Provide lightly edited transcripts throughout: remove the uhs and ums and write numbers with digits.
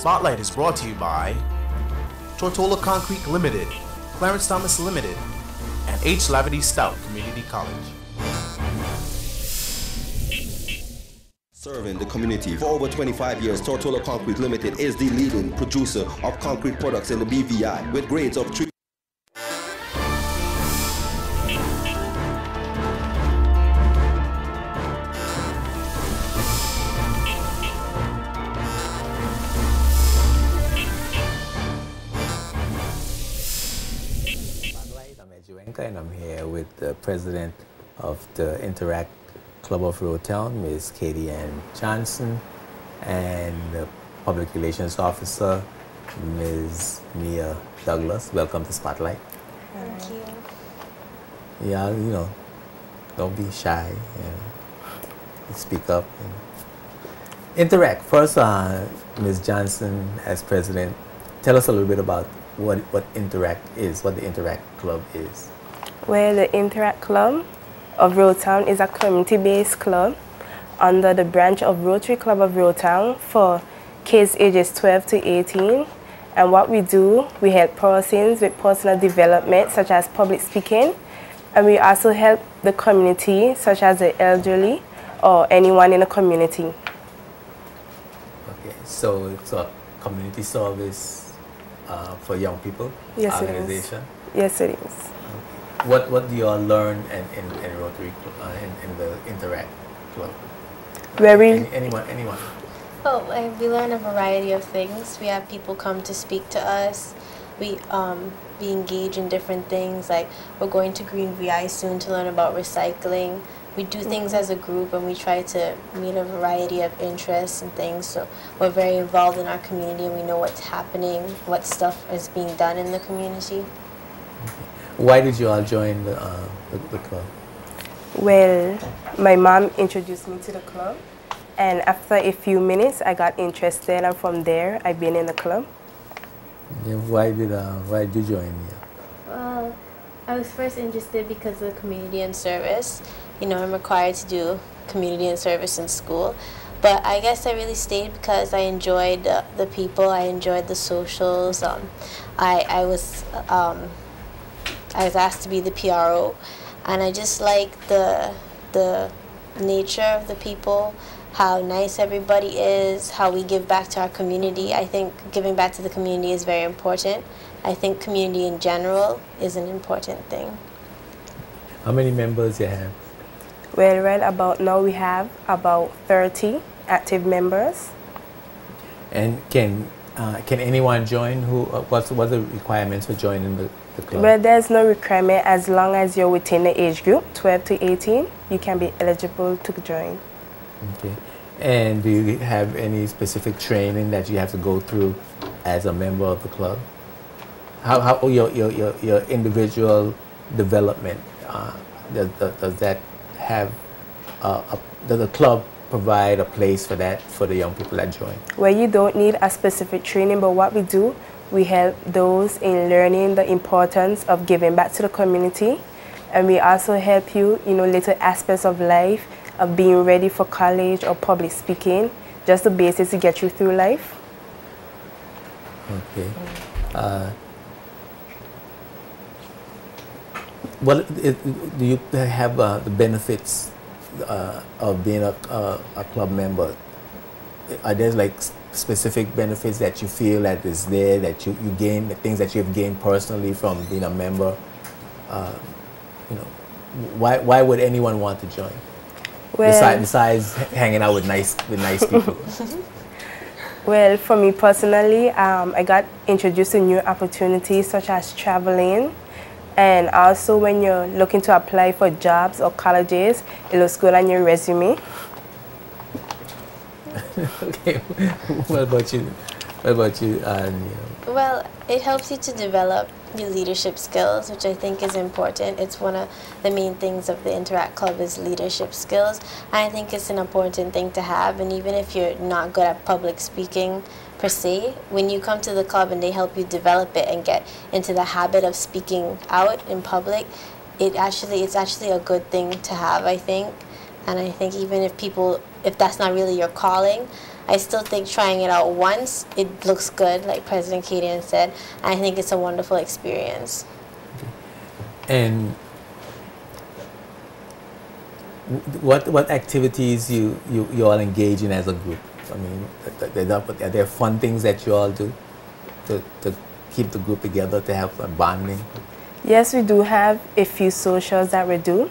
Spotlight is brought to you by Tortola Concrete Limited, Clarence Thomas Limited, and H. Lavity Stout Community College. Serving the community for over 25 years, Tortola Concrete Limited is the leading producer of concrete products in the BVI with grades of 3. And I'm here with the president of the Interact Club of Rotown, Ms. Katie Ann Johnson, and the public relations officer, Ms. Mia Douglas. Welcome to Spotlight. Thank you. Yeah, you know, don't be shy. You know, speak up. And Interact. First, Ms. Johnson, as president, tell us a little bit about what Interact is, what the Interact Club is. Well, the Interact Club of Rotown is a community-based club under the branch of Rotary Club of Rotown for kids ages 12 to 18. And what we do, we help persons with personal development such as public speaking, and we also help the community such as the elderly or anyone in the community. Okay, so it's a community service for young people? Yes, organization? it is. Yes, it is. What do you all learn in Rotary in the Interact Club? Anyone? Oh, we learn a variety of things. We have people come to speak to us. We engage in different things. Like we're going to Green VI soon to learn about recycling. We do things as a group, and we try to meet a variety of interests and things. So we're very involved in our community, and we know what's happening, what stuff is being done in the community. Why did you all join the club? Well, my mom introduced me to the club, and after a few minutes, I got interested, and from there, I've been in the club. Yeah, why did you join here? Well, I was first interested because of community and service. You know, I'm required to do community and service in school. But I guess I really stayed because I enjoyed the people, I enjoyed the socials. I was asked to be the PRO, and I just like the nature of the people, how nice everybody is, how we give back to our community. I think giving back to the community is very important. I think community in general is an important thing. How many members you have? Well, right about now we have about 30 active members. And can anyone join? What's the requirements for joining the club? Well, there's no requirement. As long as you're within the age group, 12 to 18, you can be eligible to join. Okay. And do you have any specific training that you have to go through as a member of the club? How your individual development, does that have, does the club provide a place for that for the young people that join? Well, you don't need a specific training, but what we do, we help those in learning the importance of giving back to the community, and we also help you, little aspects of life, of being ready for college or public speaking, just the basics to get you through life. Okay. Do you have the benefits of being a club member? Are there like specific benefits that you feel that is there, that you gain, the things that you have gained personally from being a member? Why would anyone want to join? Well, besides hanging out with nice people. Well, for me personally, I got introduced to new opportunities such as traveling. And also when you're looking to apply for jobs or colleges, it looks good on your resume. Okay, what about you? Well, it helps you to develop your leadership skills, which I think is important. It's one of the main things of the Interact Club is leadership skills. I think it's an important thing to have, and even if you're not good at public speaking per se, when you come to the club and they help you develop it and get into the habit of speaking out in public, it's actually a good thing to have, I think. And I think even if that's not really your calling, I still think trying it out once, it looks good, like President Kadian said. I think it's a wonderful experience. And what activities you all engage in as a group? I mean, are there fun things that you all do to keep the group together, to have a bonding? Yes, we do have a few socials that we do,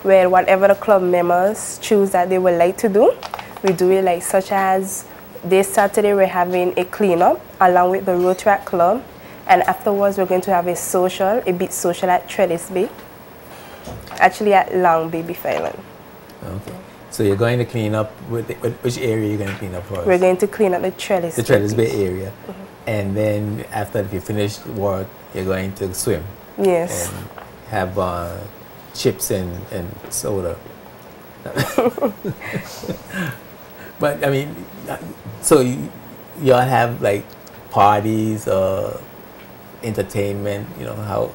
where whatever the club members choose that they would like to do, we do it, like such as this Saturday we're having a cleanup along with the Rotaract Club, and afterwards we're going to have a beach social at Trellis Bay, actually at Long Bay Beef Island. Okay. So you're going to clean up, which area are you going to clean up first? We're going to clean up the Trellis Bay area. And then after you finish work, you're going to swim. Yes. And have chips and soda. But I mean, so y'all have like parties or entertainment, you know,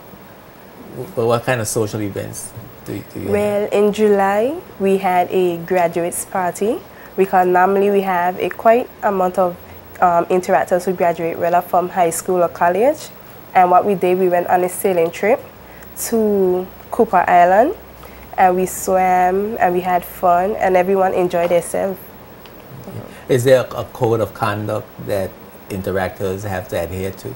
what kind of social events do you Well, have? in July, we had a graduates party, because normally we have a quite amount of interactors who graduate whether from high school or college. And what we did, we went on a sailing trip to Cooper Island, and we swam and we had fun and everyone enjoyed themselves. Is there a code of conduct that interactors have to adhere to?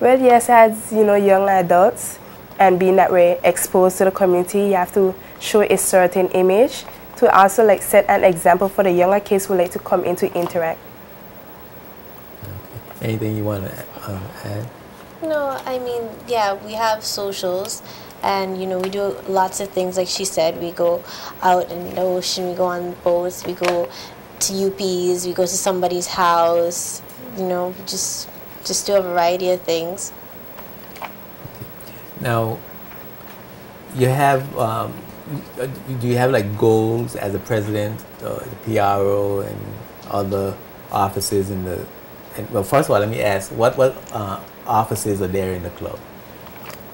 Well, yes, as you know, young adults, and being that we're exposed to the community, you have to show a certain image to also like set an example for the younger kids who like to come in to interact. Okay. Anything you want to add? No, I mean, yeah, we have socials, and you know, we do lots of things. Like she said, we go out in the ocean, we go on boats, we go to UPs, we go to somebody's house. You know, we just do a variety of things. Now, you have, do you have like goals as a president, the PRO, and other offices in the? Well, first of all, let me ask, what offices are there in the club?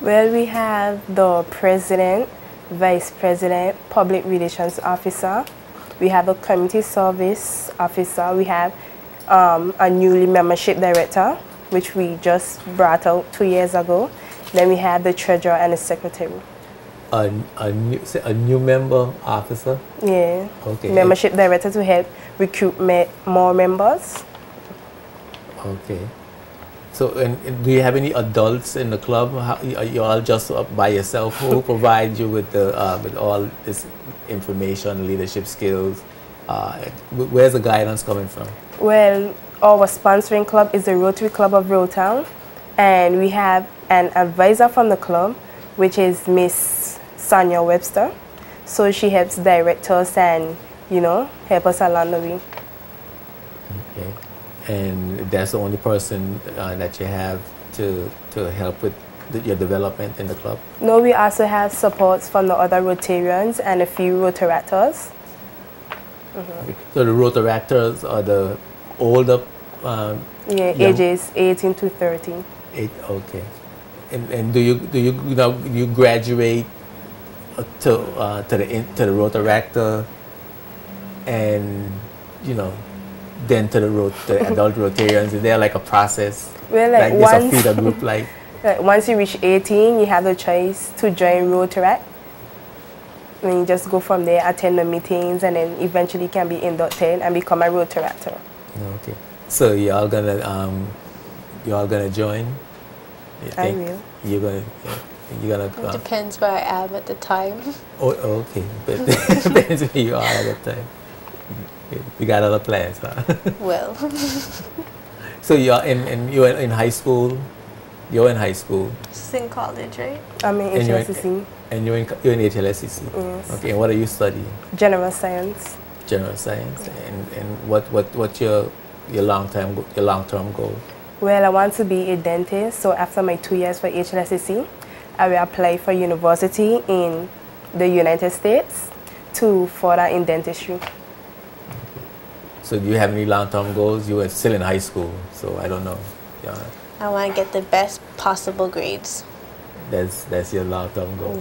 Well, we have the president, vice president, public relations officer. We have a community service officer. We have a newly membership director, which we just brought out 2 years ago. Then we have the treasurer and the secretary. A new member officer? Yeah. Okay. Membership director to help recruit more members. Okay. So, and do you have any adults in the club? Are you all just by yourself? Who provide you with with all this information, leadership skills? Where's the guidance coming from? Well, our sponsoring club is the Rotary Club of Rotown, and we have an advisor from the club, which is Miss Sonia Webster. So she helps direct us and, you know, help us along the way. Okay. And that's the only person that you have to help with your development in the club? No, we also have supports from the other Rotarians and a few Rotaractors. So the Rotaractors are the older? Ages 18 to 30. Okay. And do you graduate to the Rotaractor, and then to the adult Rotarians? Is there like a process? Well, like this a feeder group like? Once you reach 18, you have the choice to join Rotaract. And you just go from there, attend the meetings, and then eventually can be inducted and become a Rotaractor. Okay. So y'all gonna join? I will. You're gonna. It depends where I am at the time. Oh, okay. But depends where you are at the time. You got other plans, huh? Well. So you're in high school. You're in high school. Just in college, right? I'm in HLSCC. And you're in HLSCC. Yes. Okay. And what are you studying? General Science. General Science. And what's your long-term goal? Well, I want to be a dentist. So after my 2 years for HLSCC, I will apply for university in the United States to further in dentistry. So do you have any long-term goals? You were still in high school, so I don't know. Yeah. I want to get the best possible grades. That's your long-term goal.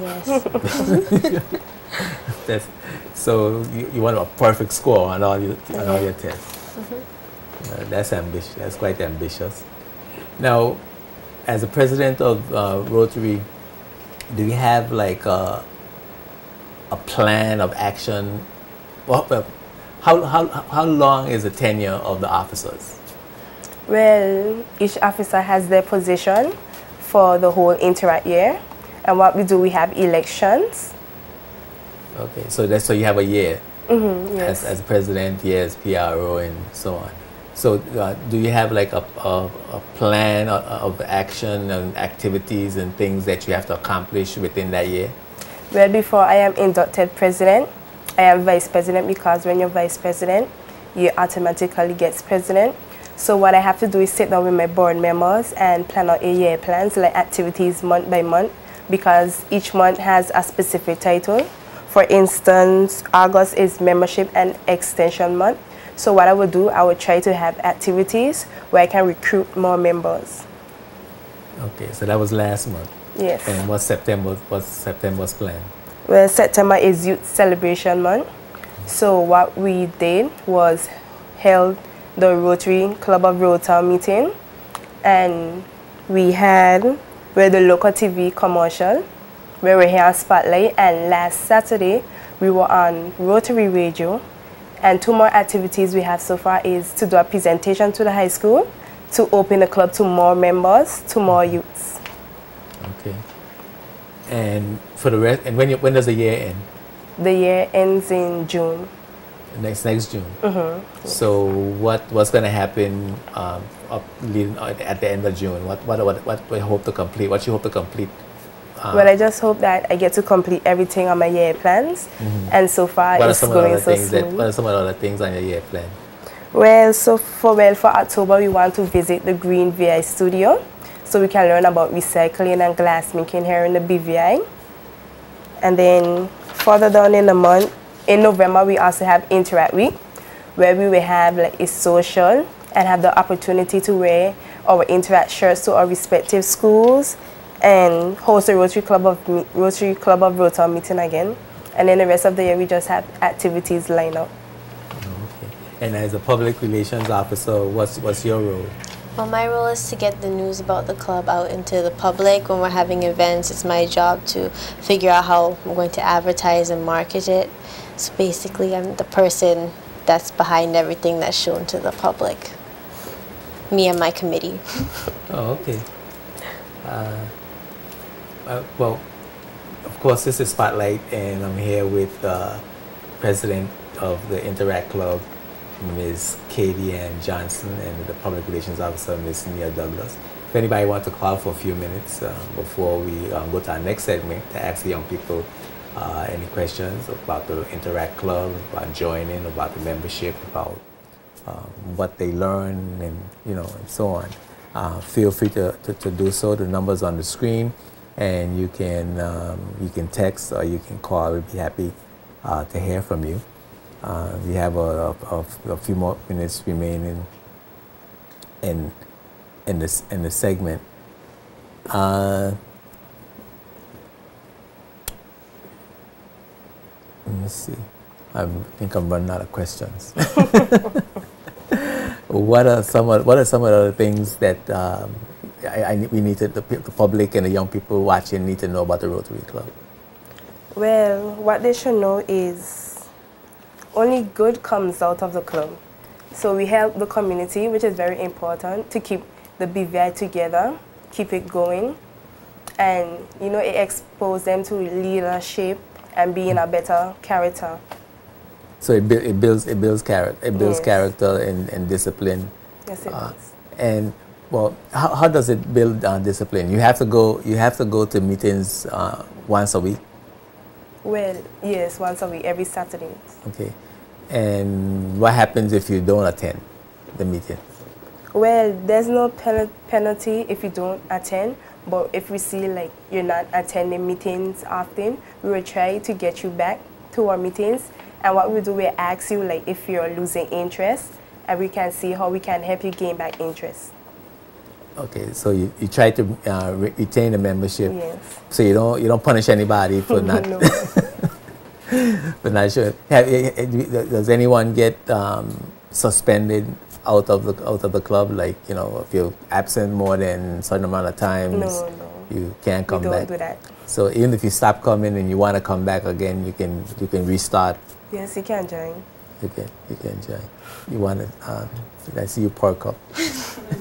Yes. So you want a perfect score on all your tests. That's ambitious. That's quite ambitious. Now, as a president of Rotary, do you have like a plan of action? Well, how long is the tenure of the officers? Well, each officer has their position for the whole interact year. And what we do, we have elections. Okay, so you have a year Yes. as president, yes, PRO, and so on. So do you have like a plan of action and activities and things that you have to accomplish within that year? Well, before I am inducted president, I am vice president, because when you're vice president, you automatically get president. So what I have to do is sit down with my board members and plan out a year plans, like activities month by month, because each month has a specific title. For instance, August is membership and extension month. So what I would do, I would try to have activities where I can recruit more members. Okay, so that was last month. Yes. And what's September's plan? Well, September is Youth Celebration Month. So what we did was held the Rotary Club of Rotown meeting, and we had the local TV commercial where we're here on Spotlight, and last Saturday we were on Rotary Radio. And 2 more activities we have so far is to do a presentation to the high school, to open the club to more members, to more youths. Okay. And for the rest, and when does the year end? The year ends in June. Next June. So what's going to happen at the end of June? What we hope to complete? What you hope to complete? Well, I just hope that I get to complete everything on my year plans, and so far it's going so smooth. What are some of the other things on your year plan? Well, for October we want to visit the Green VI studio, so we can learn about recycling and glass making here in the BVI. And then further down in the month, in November, we also have Interact Week, where we will have like a social and have the opportunity to wear our Interact shirts to our respective schools and host a Rotary Club of Rotown meeting again. And then the rest of the year, we just have activities lined up. Okay. And as a public relations officer, what's your role? Well, my role is to get the news about the club out into the public. When we're having events, it's my job to figure out how I'm going to advertise and market it. So basically, I'm the person that's behind everything that's shown to the public. Me and my committee. Oh, okay. Well, of course, this is Spotlight, and I'm here with President of the Interact Club, Ms. Katie Ann Johnson, and the Public Relations Officer, Ms. Nia Douglas. If anybody wants to call for a few minutes before we go to our next segment to ask the young people any questions about the Interact Club, about joining, about the membership, about what they learn, and and so on, feel free to do so. The number's on the screen, and you can text or you can call. We'd be happy to hear from you. We have a few more minutes remaining in the segment. Let me see. I think I'm running out of questions. What are some of the things that we need to, the public and the young people watching need to know about the Rotary Club? Well, what they should know is only good comes out of the club. So we help the community, which is very important, to keep the BVI together, keep it going, and it exposes them to leadership and being a better character. So it builds character. It builds Yes. character and discipline. Yes, it does. And well, how does it build discipline? You have to go to meetings once a week. Well, yes, once a week, every Saturday. Okay. And what happens if you don't attend the meeting? Well, there's no penalty if you don't attend, but if we see like you're not attending meetings often, we will try to get you back to our meetings. And what we do, we ask you like if you're losing interest, and we can see how we can help you gain back interest. Okay, so you try to retain the membership. Yes. So you don't punish anybody for not for not sure. Does anyone get suspended out of the club? Like, you know, if you're absent more than a certain amount of times, No. you can't come We back. don't do that. So even if you stop coming and you want to come back again, you can restart. Yes, you can join. You can join. You want to? I see you perk up.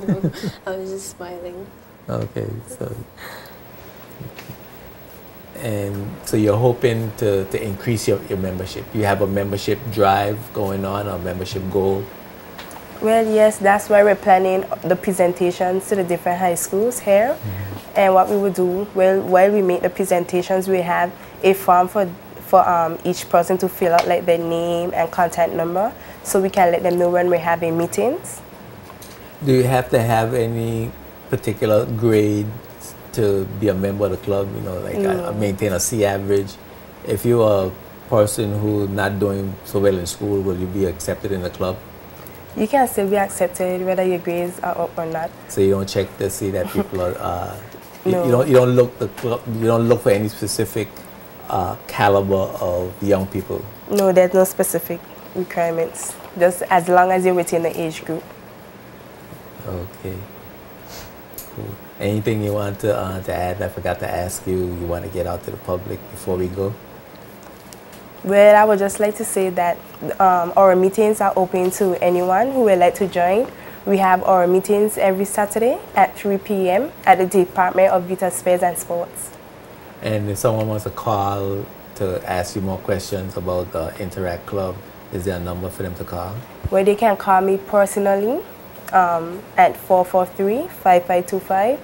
No, I was just smiling. Okay, so you're hoping to increase your membership. You have a membership drive going on, a membership goal. Well, yes, that's why we're planning the presentations to the different high schools here. And what we would do, well, while we make the presentations, we have a form for each person to fill out, like their name and contact number, so we can let them know when we're having meetings. Do you have to have any particular grade to be a member of the club? You know, like maintain a C average. If you're a person who's not doing so well in school, will you be accepted in the club? You can still be accepted whether your grades are up or not. So you don't check to see that people are. No. You don't look for any specific caliber of young people. No, there's no specific requirements. Just as long as you're within the age group. Okay. Cool. Anything you want to add? I forgot to ask you. You want to get out to the public before we go? Well, I would just like to say that our meetings are open to anyone who would like to join. We have our meetings every Saturday at 3 p.m. at the Department of Youth Affairs and Sports. And if someone wants to call to ask you more questions about the Interact Club, is there a number for them to call? Well, they can call me personally at 443-5525.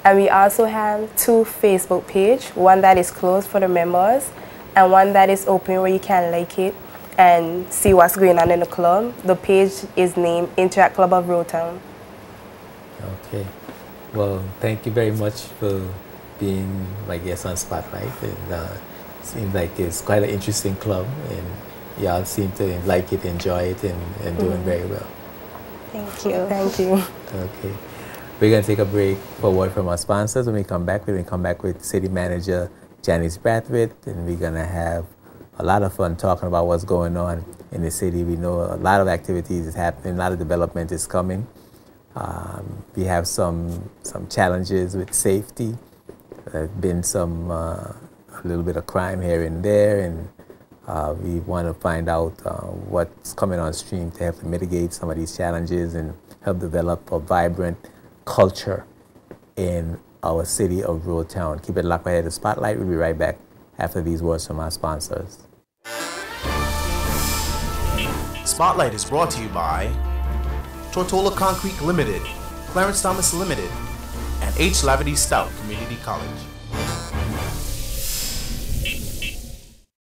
And we also have 2 Facebook pages, one that is closed for the members and one that is open where you can like it and see what's going on in the club. The page is named Interact Club of Rotown. Okay. Well, thank you very much for being my guest on Spotlight. It seems like it's quite an interesting club, and y'all seem to like it, enjoy it, and doing very well. Thank you. Thank you. Okay. We're going to take a break for a word from our sponsors. When we come back, we're going to come back with City Manager Janice Brathwaite, and we're going to have a lot of fun talking about what's going on in the city. We know a lot of activities is happening, a lot of development is coming. We have some challenges with safety. There's been a little bit of crime here and there, and we want to find out what's coming on stream to help mitigate some of these challenges and help develop a vibrant culture in our city of Rotown. Keep it locked right here to Spotlight. We'll be right back after these words from our sponsors. Spotlight is brought to you by Tortola Concrete Limited, Clarence Thomas Limited, and H. Laverty Stout Community College.